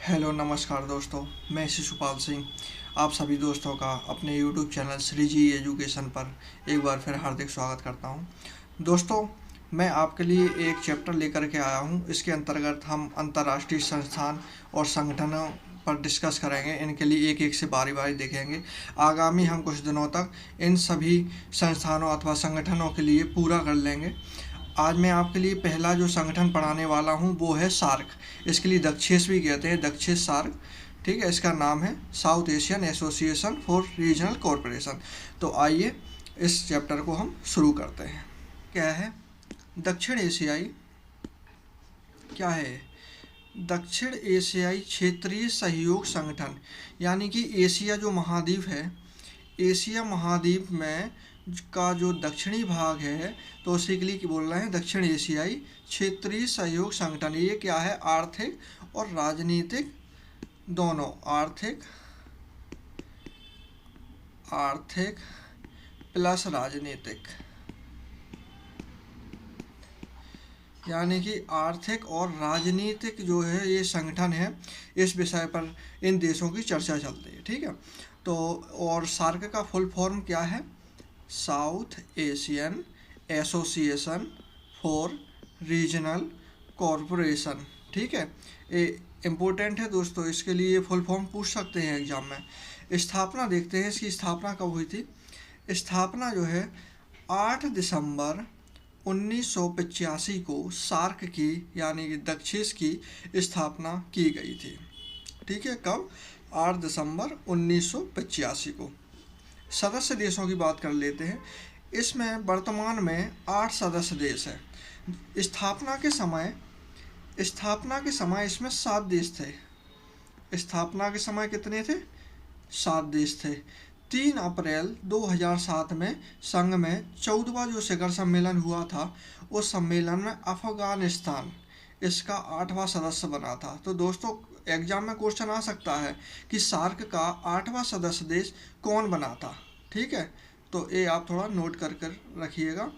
Hello नमस्कार दोस्तों, मैं शिशुपाल सिंह आप सभी दोस्तों का अपने यूट्यूब चैनल श्री जी एजुकेशन पर एक बार फिर हार्दिक स्वागत करता हूं। दोस्तों, मैं आपके लिए एक चैप्टर लेकर के आया हूं। इसके अंतर्गत हम अंतर्राष्ट्रीय संस्थान और संगठनों पर डिस्कस करेंगे। इनके लिए एक एक से बारी बारी देखेंगे। आगामी हम कुछ दिनों तक इन सभी संस्थानों अथवा संगठनों के लिए पूरा कर लेंगे। आज मैं आपके लिए पहला जो संगठन पढ़ाने वाला हूं वो है सार्क। इसके लिए दक्षेस भी कहते हैं, दक्षेस सार्क। ठीक है, इसका नाम है south Asian association for regional corporation. तो आइए इस चैप्टर को हम शुरू करते हैं। क्या है दक्षिण एशियाई? क्या है दक्षिण एशियाई क्षेत्रीय सहयोग संगठन? यानी कि एशिया जो महाद्वीप है, एशिया महाद्वीप में का जो दक्षिणी भाग है, तो उसी के लिए बोल रहे हैं दक्षिण एशियाई क्षेत्रीय सहयोग संगठन। ये क्या है? आर्थिक और राजनीतिक दोनों, आर्थिक प्लस राजनीतिक, यानी कि आर्थिक और राजनीतिक जो है ये संगठन है। इस विषय पर इन देशों की चर्चा चलती है। ठीक है, तो और सार्क का फुल फॉर्म क्या है? South Asian association for regional corporation. ठीक है, ये इम्पोर्टेंट है दोस्तों, इसके लिए फुल फॉर्म पूछ सकते हैं एग्जाम में। स्थापना देखते हैं, इसकी स्थापना कब हुई थी। स्थापना जो है 8 दिसंबर 1985 को सार्क की यानी कि दक्षेस की स्थापना की गई थी। ठीक है, कब? 8 दिसंबर 1985 को। सदस्य देशों की बात कर लेते हैं। इसमें वर्तमान में 8 सदस्य देश हैं। स्थापना के समय इसमें 7 देश थे। स्थापना के समय कितने थे? 7 देश थे। 3 अप्रैल 2007 में संघ में 14वां जो शिखर सम्मेलन हुआ था, उस सम्मेलन में अफगानिस्तान इसका 8वां सदस्य बना था। तो दोस्तों, एग्जाम में क्वेश्चन आ सकता है कि सार्क का 8वां सदस्य देश कौन बना था। ठीक है, तो ये आप थोड़ा नोट कर रखिएगा।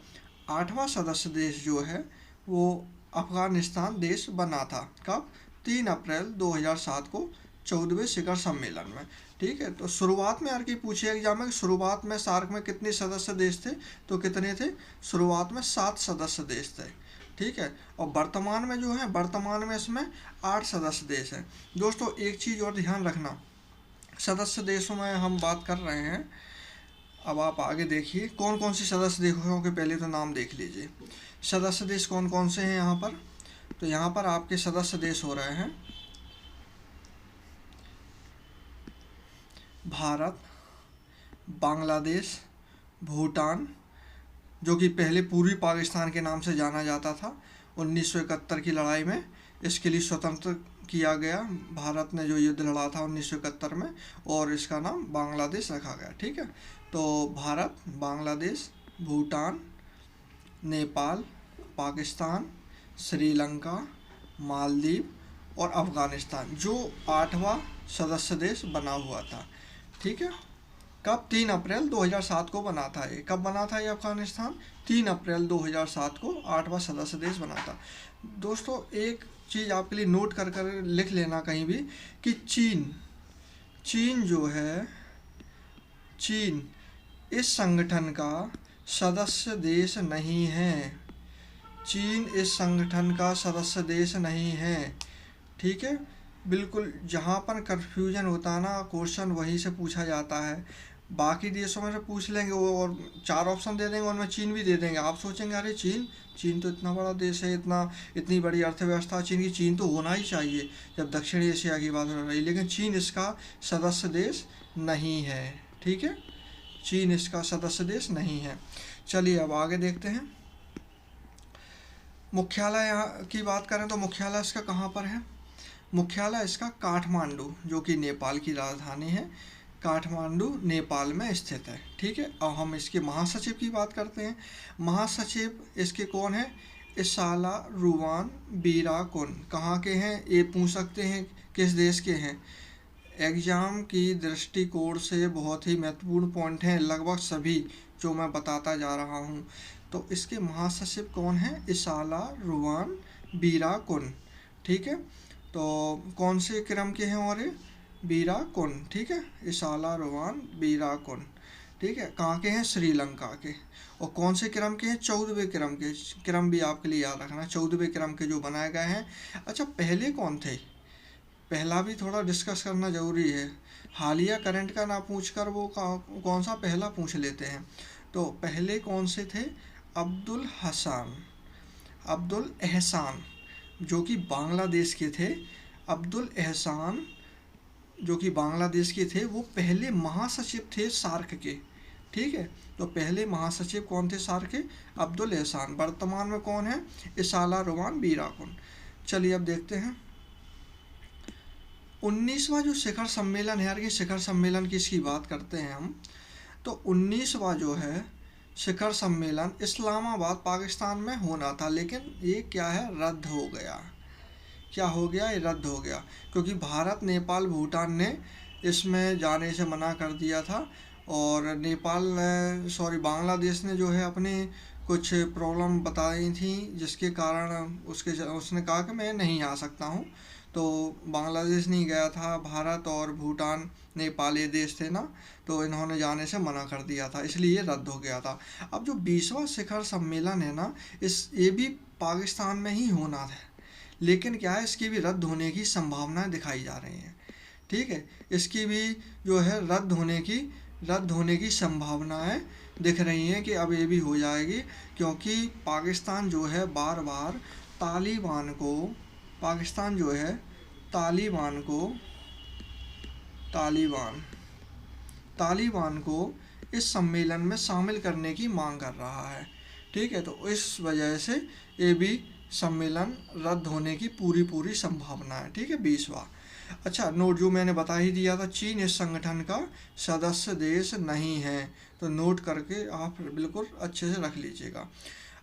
8वां सदस्य देश जो है वो अफगानिस्तान देश बना था। कब? 3 अप्रैल 2007 को 14वें शिखर सम्मेलन में। ठीक है, तो शुरुआत में आके पूछे एग्जाम में, शुरुआत में सार्क में कितने सदस्य देश थे? तो कितने थे? शुरुआत में 7 सदस्य देश थे। ठीक है, और वर्तमान में जो है, वर्तमान में इसमें 8 सदस्य देश हैं। दोस्तों, एक चीज़ और ध्यान रखना, सदस्य देशों में हम बात कर रहे हैं। अब आप आगे देखिए कौन कौन सी सदस्य देशों के पहले तो नाम देख लीजिए। सदस्य देश कौन कौन से हैं यहाँ पर? तो यहाँ पर आपके सदस्य देश हो रहे हैं भारत, बांग्लादेश, भूटान, जो कि पहले पूर्वी पाकिस्तान के नाम से जाना जाता था। 1971 की लड़ाई में इसके लिए स्वतंत्र किया गया। भारत ने जो युद्ध लड़ा था 1971 में, और इसका नाम बांग्लादेश रखा गया। ठीक है, तो भारत, बांग्लादेश, भूटान, नेपाल, पाकिस्तान, श्रीलंका, मालदीव और अफ़गानिस्तान जो 8वां सदस्य देश बना हुआ था। ठीक है, कब? 3 अप्रैल 2007 को बना था। ये कब बना था ये अफगानिस्तान? 3 अप्रैल 2007 को 8वां सदस्य देश बना था। दोस्तों, एक चीज़ आपके लिए नोट कर कर लिख लेना कहीं भी कि चीन जो है, चीन इस संगठन का सदस्य देश नहीं है। चीन इस संगठन का सदस्य देश नहीं है। ठीक है, बिल्कुल, जहाँ पर कन्फ्यूजन होता है ना, क्वेश्चन वहीं से पूछा जाता है। बाकी देशों में से पूछ लेंगे वो, और 4 ऑप्शन दे देंगे, उनमें चीन भी दे देंगे। आप सोचेंगे अरे चीन तो इतना बड़ा देश है, इतनी बड़ी अर्थव्यवस्था चीन की, चीन तो होना ही चाहिए जब दक्षिण एशिया की बात हो रही है। लेकिन चीन इसका सदस्य देश नहीं है। ठीक है, चीन इसका सदस्य देश नहीं है। चलिए अब आगे देखते हैं। मुख्यालय यहाँ की बात करें तो मुख्यालय इसका कहाँ पर है? मुख्यालय इसका काठमांडू, जो कि नेपाल की राजधानी है। काठमांडू नेपाल में स्थित है। ठीक है, अब हम इसके महासचिव की बात करते हैं। महासचिव इसके कौन है? इसाला रुवान बीराकुन। कहाँ के हैं ये पूछ सकते हैं, किस देश के हैं। एग्ज़ाम की दृष्टिकोण से बहुत ही महत्वपूर्ण पॉइंट हैं लगभग सभी जो मैं बताता जा रहा हूँ। तो इसके महासचिव कौन है? इसाला रुवान बीराकुन। ठीक है, तो कौन से क्रम के हैं और ये बीराकुन, ठीक है, इसाला रोवान बीराकुन, ठीक है, कहाँ के हैं, श्रीलंका के। और कौन से क्रम के हैं, 14वें क्रम के। क्रम भी आपके लिए याद रखना, 14वें क्रम के जो बनाए गए हैं। अच्छा, पहले कौन थे, पहला भी थोड़ा डिस्कस करना जरूरी है। हालिया करंट का ना पूछकर वो कौन सा पहला पूछ लेते हैं। तो पहले कौन से थे, अब्दुल हसन, अब्दुल एहसान, जो कि बांग्लादेश के थे। अब्दुल एहसान जो कि बांग्लादेश के थे, वो पहले महासचिव थे सार्क के, ठीक है। तो पहले महासचिव कौन थे सार्क के, अब्दुल एहसान। वर्तमान में कौन है, इसाला रोवान बीराकुन। चलिए अब देखते हैं 19वां जो शिखर सम्मेलन है यार, ये शिखर सम्मेलन की इसकी बात करते हैं हम। तो 19वां जो है शिखर सम्मेलन इस्लामाबाद पाकिस्तान में होना था, लेकिन ये क्या है, रद्द हो गया। क्या हो गया, ये रद्द हो गया, क्योंकि भारत, नेपाल, भूटान ने इसमें जाने से मना कर दिया था। और नेपाल सॉरी बांग्लादेश ने जो है अपनी कुछ प्रॉब्लम बताई थी, जिसके कारण उसने कहा कि मैं नहीं आ सकता हूँ। तो बांग्लादेश नहीं गया था, भारत और भूटान, नेपाल ये देश थे ना, तो इन्होंने जाने से मना कर दिया था, इसलिए रद्द हो गया था। अब जो 20वां शिखर सम्मेलन है ना, ये भी पाकिस्तान में ही होना है, लेकिन क्या है, इसकी भी रद्द होने की संभावनाएं दिखाई जा रही हैं, ठीक है। इसकी भी जो है रद्द होने की संभावनाएं दिख रही हैं कि अब ये भी हो जाएगी, क्योंकि पाकिस्तान जो है बार बार तालिबान को पाकिस्तान जो है तालिबान को तालिबान तालिबान को इस सम्मेलन में शामिल करने की मांग कर रहा है, ठीक है। तो इस वजह से ये भी सम्मेलन रद्द होने की पूरी संभावना है, ठीक है, 20वां। अच्छा, नोट जो मैंने बता ही दिया था, चीन इस संगठन का सदस्य देश नहीं है, तो नोट करके आप बिल्कुल अच्छे से रख लीजिएगा।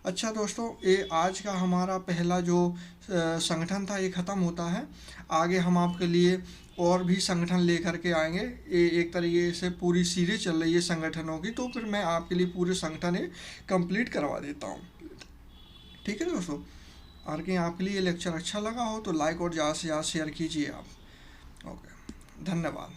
अच्छा दोस्तों, ये आज का हमारा पहला जो संगठन था ये ख़त्म होता है। आगे हम आपके लिए और भी संगठन लेकर के आएंगे। ये एक तरीके से पूरी सीरीज चल रही है संगठनों की, तो फिर मैं आपके लिए पूरे संगठन ये कंप्लीट करवा देता हूँ, ठीक है दोस्तों। और कहीं आपके लिए ये लेक्चर अच्छा लगा हो तो लाइक और ज़्यादा से ज़्यादा शेयर कीजिए आप। ओके, धन्यवाद।